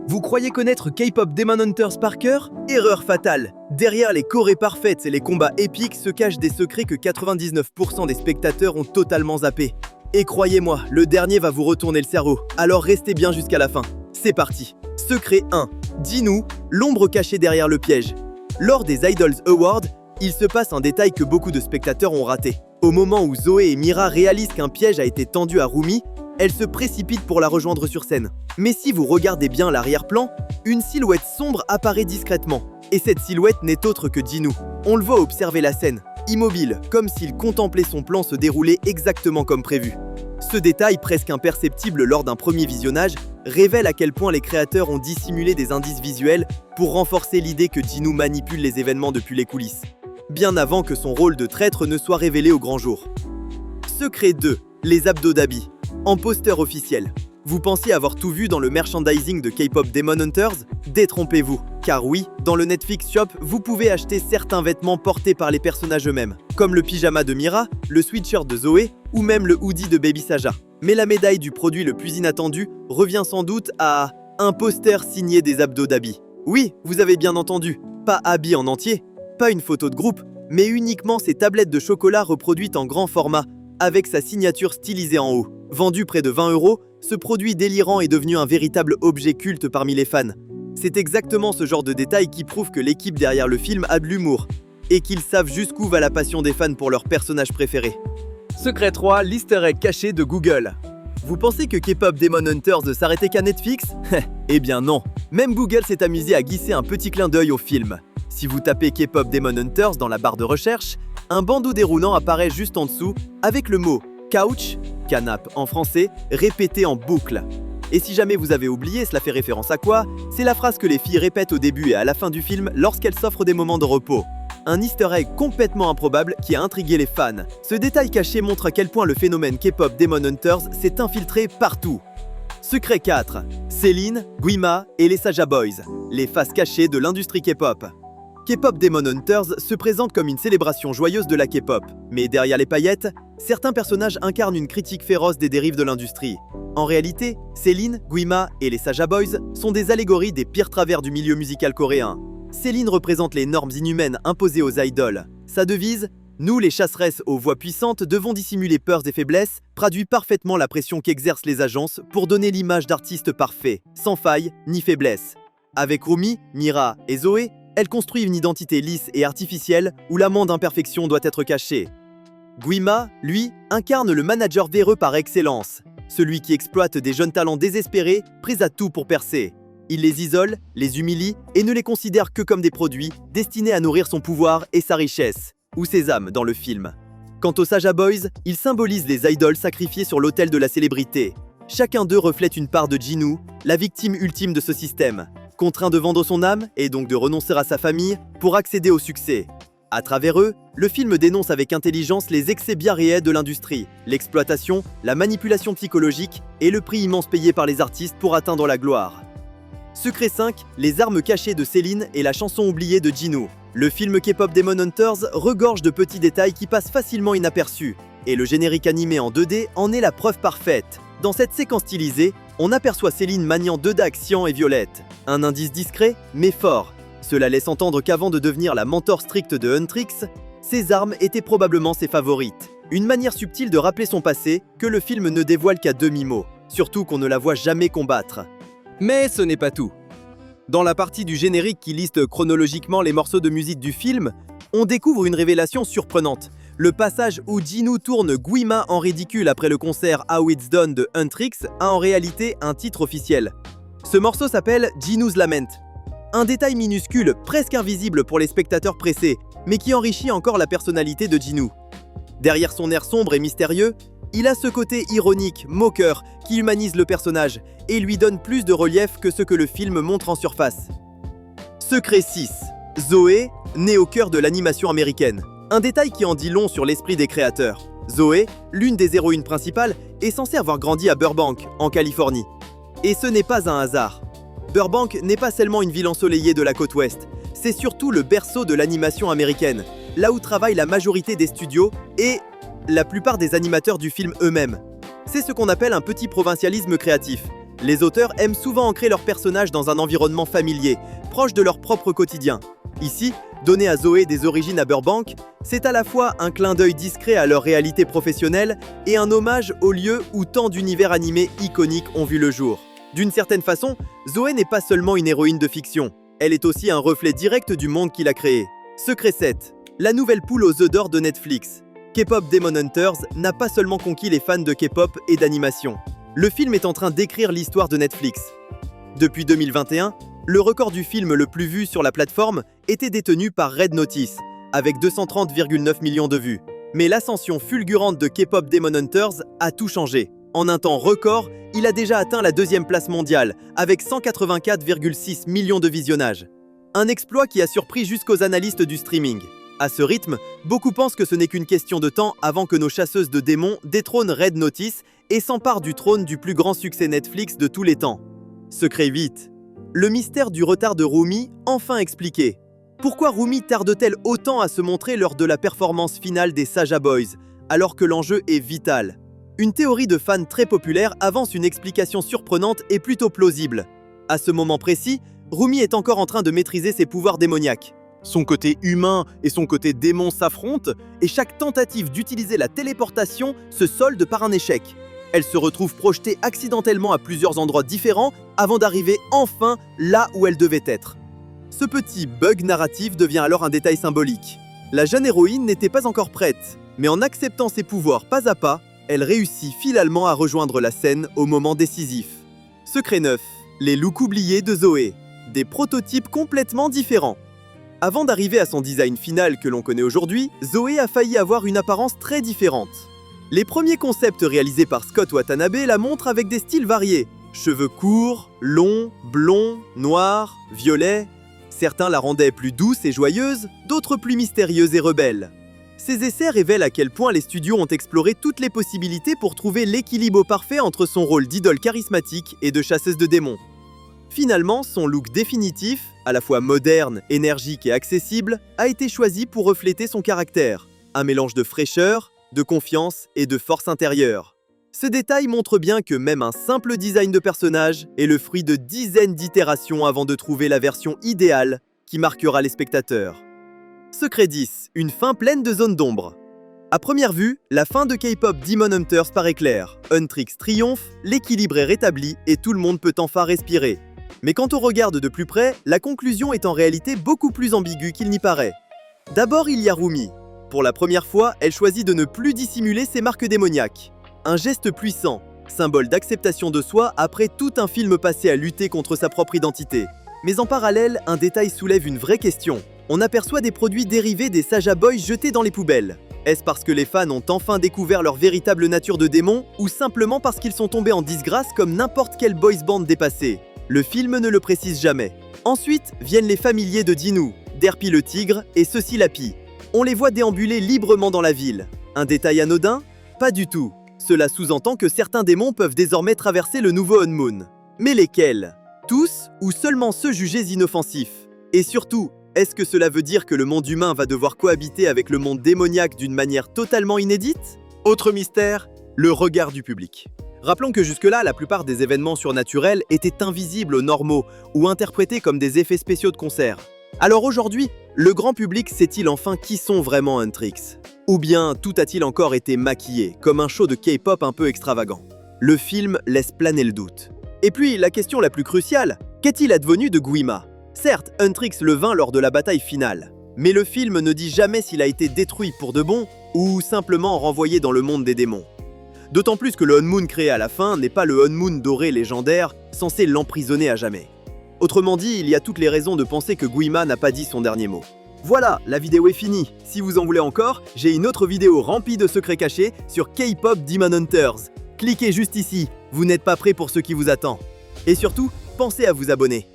Vous croyez connaître K-pop Demon Hunters par cœur? Erreur fatale! Derrière les chorés parfaites et les combats épiques se cachent des secrets que 99% des spectateurs ont totalement zappés. Et croyez-moi, le dernier va vous retourner le cerveau, alors restez bien jusqu'à la fin. C'est parti! Secret 1. Jinu, l'ombre cachée derrière le piège. Lors des Idols Awards, il se passe un détail que beaucoup de spectateurs ont raté. Au moment où Zoé et Mira réalisent qu'un piège a été tendu à Rumi, elles se précipitent pour la rejoindre sur scène. Mais si vous regardez bien l'arrière-plan, une silhouette sombre apparaît discrètement. Et cette silhouette n'est autre que Jinu. On le voit observer la scène, immobile, comme s'il contemplait son plan se dérouler exactement comme prévu. Ce détail, presque imperceptible lors d'un premier visionnage, révèle à quel point les créateurs ont dissimulé des indices visuels pour renforcer l'idée que Jinu manipule les événements depuis les coulisses, bien avant que son rôle de traître ne soit révélé au grand jour. Secret 2. Les abdos d'Abby. En poster officiel. Vous pensiez avoir tout vu dans le merchandising de K-pop Demon Hunters? Détrompez-vous, car oui, dans le Netflix Shop, vous pouvez acheter certains vêtements portés par les personnages eux-mêmes, comme le pyjama de Mira, le sweatshirt de Zoé, ou même le hoodie de Baby Saja. Mais la médaille du produit le plus inattendu revient sans doute à un poster signé des abdos d'Abby. Oui, vous avez bien entendu, pas Abby en entier, pas une photo de groupe, mais uniquement ces tablettes de chocolat reproduites en grand format, avec sa signature stylisée en haut. Vendu près de 20 €, ce produit délirant est devenu un véritable objet culte parmi les fans. C'est exactement ce genre de détails qui prouve que l'équipe derrière le film a de l'humour, et qu'ils savent jusqu'où va la passion des fans pour leurs personnages préférés. Secret 3, l'easter egg caché de Google. Vous pensez que K-pop Demon Hunters ne s'arrêtait qu'à Netflix? Eh bien non, même Google s'est amusé à glisser un petit clin d'œil au film. Si vous tapez K-pop Demon Hunters dans la barre de recherche, un bandeau déroulant apparaît juste en dessous avec le mot couch, canapé en français, répété en boucle. Et si jamais vous avez oublié, cela fait référence à quoi? C'est la phrase que les filles répètent au début et à la fin du film lorsqu'elles s'offrent des moments de repos. Un easter egg complètement improbable qui a intrigué les fans. Ce détail caché montre à quel point le phénomène K-pop Demon Hunters s'est infiltré partout. Secret 4. Céline, Guima et les Saja Boys, les faces cachées de l'industrie K-pop. K-pop Demon Hunters se présente comme une célébration joyeuse de la K-pop, mais derrière les paillettes, certains personnages incarnent une critique féroce des dérives de l'industrie. En réalité, Céline, Guima et les Saja Boys sont des allégories des pires travers du milieu musical coréen. Céline représente les normes inhumaines imposées aux idoles. Sa devise, « Nous, les chasseresses aux voix puissantes, devons dissimuler peurs et faiblesses », traduit parfaitement la pression qu'exercent les agences pour donner l'image d'artistes parfaits, sans faille ni faiblesse. Avec Rumi, Mira et Zoé, elle construit une identité lisse et artificielle où la moindre imperfection doit être cachée. Guima, lui, incarne le manager véreux par excellence, celui qui exploite des jeunes talents désespérés, prêts à tout pour percer. Il les isole, les humilie et ne les considère que comme des produits destinés à nourrir son pouvoir et sa richesse, ou ses âmes dans le film. Quant aux Saja Boys, ils symbolisent les idoles sacrifiées sur l'autel de la célébrité. Chacun d'eux reflète une part de Jinu, la victime ultime de ce système, contraint de vendre son âme et donc de renoncer à sa famille pour accéder au succès. À travers eux, le film dénonce avec intelligence les excès bien réels de l'industrie, l'exploitation, la manipulation psychologique et le prix immense payé par les artistes pour atteindre la gloire. Secret 5, les armes cachées de Céline et la chanson oubliée de Jinu. Le film K-pop Demon Hunters regorge de petits détails qui passent facilement inaperçus, et le générique animé en 2D en est la preuve parfaite. Dans cette séquence stylisée, on aperçoit Céline maniant deux dagues cyan et violette. Un indice discret, mais fort. Cela laisse entendre qu'avant de devenir la mentor stricte de Huntrix, ses armes étaient probablement ses favorites. Une manière subtile de rappeler son passé que le film ne dévoile qu'à demi-mot, surtout qu'on ne la voit jamais combattre. Mais ce n'est pas tout. Dans la partie du générique qui liste chronologiquement les morceaux de musique du film, on découvre une révélation surprenante. Le passage où Jinu tourne Guima en ridicule après le concert How It's Done de Huntrix a en réalité un titre officiel. Ce morceau s'appelle Jinu's Lament. Un détail minuscule, presque invisible pour les spectateurs pressés, mais qui enrichit encore la personnalité de Jinu. Derrière son air sombre et mystérieux, il a ce côté ironique, moqueur, qui humanise le personnage et lui donne plus de relief que ce que le film montre en surface. Secret 6. Zoé, née au cœur de l'animation américaine. Un détail qui en dit long sur l'esprit des créateurs. Zoé, l'une des héroïnes principales, est censée avoir grandi à Burbank, en Californie. Et ce n'est pas un hasard. Burbank n'est pas seulement une ville ensoleillée de la côte ouest, c'est surtout le berceau de l'animation américaine, là où travaille la majorité des studios et la plupart des animateurs du film eux-mêmes. C'est ce qu'on appelle un petit provincialisme créatif. Les auteurs aiment souvent ancrer leurs personnages dans un environnement familier, proche de leur propre quotidien. Ici, donner à Zoé des origines à Burbank, c'est à la fois un clin d'œil discret à leur réalité professionnelle et un hommage au lieu où tant d'univers animés iconiques ont vu le jour. D'une certaine façon, Zoé n'est pas seulement une héroïne de fiction, elle est aussi un reflet direct du monde qu'il a créé. Secret 7, la nouvelle poule aux œufs d'or de Netflix. K-pop Demon Hunters n'a pas seulement conquis les fans de K-pop et d'animation. Le film est en train d'écrire l'histoire de Netflix. Depuis 2021, le record du film le plus vu sur la plateforme était détenu par Red Notice, avec 230,9 millions de vues. Mais l'ascension fulgurante de K-pop Demon Hunters a tout changé. En un temps record, il a déjà atteint la 2e place mondiale, avec 184,6 millions de visionnages. Un exploit qui a surpris jusqu'aux analystes du streaming. À ce rythme, beaucoup pensent que ce n'est qu'une question de temps avant que nos chasseuses de démons détrônent Red Notice et s'emparent du trône du plus grand succès Netflix de tous les temps. Secret 8. Le mystère du retard de Rumi, enfin expliqué. Pourquoi Rumi tarde-t-elle autant à se montrer lors de la performance finale des Saja Boys, alors que l'enjeu est vital? Une théorie de fans très populaire avance une explication surprenante et plutôt plausible. À ce moment précis, Rumi est encore en train de maîtriser ses pouvoirs démoniaques. Son côté humain et son côté démon s'affrontent, et chaque tentative d'utiliser la téléportation se solde par un échec. Elle se retrouve projetée accidentellement à plusieurs endroits différents avant d'arriver enfin là où elle devait être. Ce petit bug narratif devient alors un détail symbolique. La jeune héroïne n'était pas encore prête, mais en acceptant ses pouvoirs pas à pas, elle réussit finalement à rejoindre la scène au moment décisif. Secret 9. Les looks oubliés de Zoé. Des prototypes complètement différents. Avant d'arriver à son design final que l'on connaît aujourd'hui, Zoé a failli avoir une apparence très différente. Les premiers concepts réalisés par Scott Watanabe la montrent avec des styles variés. Cheveux courts, longs, blonds, noirs, violets. Certains la rendaient plus douce et joyeuse, d'autres plus mystérieuse et rebelle. Ces essais révèlent à quel point les studios ont exploré toutes les possibilités pour trouver l'équilibre parfait entre son rôle d'idole charismatique et de chasseuse de démons. Finalement, son look définitif, à la fois moderne, énergique et accessible, a été choisi pour refléter son caractère. Un mélange de fraîcheur, de confiance et de force intérieure. Ce détail montre bien que même un simple design de personnage est le fruit de dizaines d'itérations avant de trouver la version idéale qui marquera les spectateurs. Secret 10, une fin pleine de zones d'ombre. À première vue, la fin de K-pop Demon Hunters paraît claire. Huntrix triomphe, l'équilibre est rétabli et tout le monde peut enfin respirer. Mais quand on regarde de plus près, la conclusion est en réalité beaucoup plus ambiguë qu'il n'y paraît. D'abord, il y a Rumi. Pour la première fois, elle choisit de ne plus dissimuler ses marques démoniaques. Un geste puissant, symbole d'acceptation de soi après tout un film passé à lutter contre sa propre identité. Mais en parallèle, un détail soulève une vraie question. On aperçoit des produits dérivés des Saja Boys jetés dans les poubelles. Est-ce parce que les fans ont enfin découvert leur véritable nature de démon ou simplement parce qu'ils sont tombés en disgrâce comme n'importe quel boys band dépassé? Le film ne le précise jamais. Ensuite viennent les familiers de Dinu, Derpy le tigre et Ceci Lapi. On les voit déambuler librement dans la ville. Un détail anodin? Pas du tout. Cela sous-entend que certains démons peuvent désormais traverser le nouveau Unmoon. Mais lesquels? Tous ou seulement ceux jugés inoffensifs? Et surtout, est-ce que cela veut dire que le monde humain va devoir cohabiter avec le monde démoniaque d'une manière totalement inédite? Autre mystère, le regard du public. Rappelons que jusque-là, la plupart des événements surnaturels étaient invisibles aux normaux ou interprétés comme des effets spéciaux de concert. Alors aujourd'hui, le grand public sait-il enfin qui sont vraiment Huntrix? Ou bien tout a-t-il encore été maquillé, comme un show de K-pop un peu extravagant? Le film laisse planer le doute. Et puis, la question la plus cruciale, qu'est-il advenu de Guima? Certes, Huntrix le vainc lors de la bataille finale, mais le film ne dit jamais s'il a été détruit pour de bon ou simplement renvoyé dans le monde des démons. D'autant plus que le Unmoon créé à la fin n'est pas le Unmoon doré légendaire censé l'emprisonner à jamais. Autrement dit, il y a toutes les raisons de penser que Guima n'a pas dit son dernier mot. Voilà, la vidéo est finie. Si vous en voulez encore, j'ai une autre vidéo remplie de secrets cachés sur K-pop Demon Hunters. Cliquez juste ici, vous n'êtes pas prêt pour ce qui vous attend. Et surtout, pensez à vous abonner.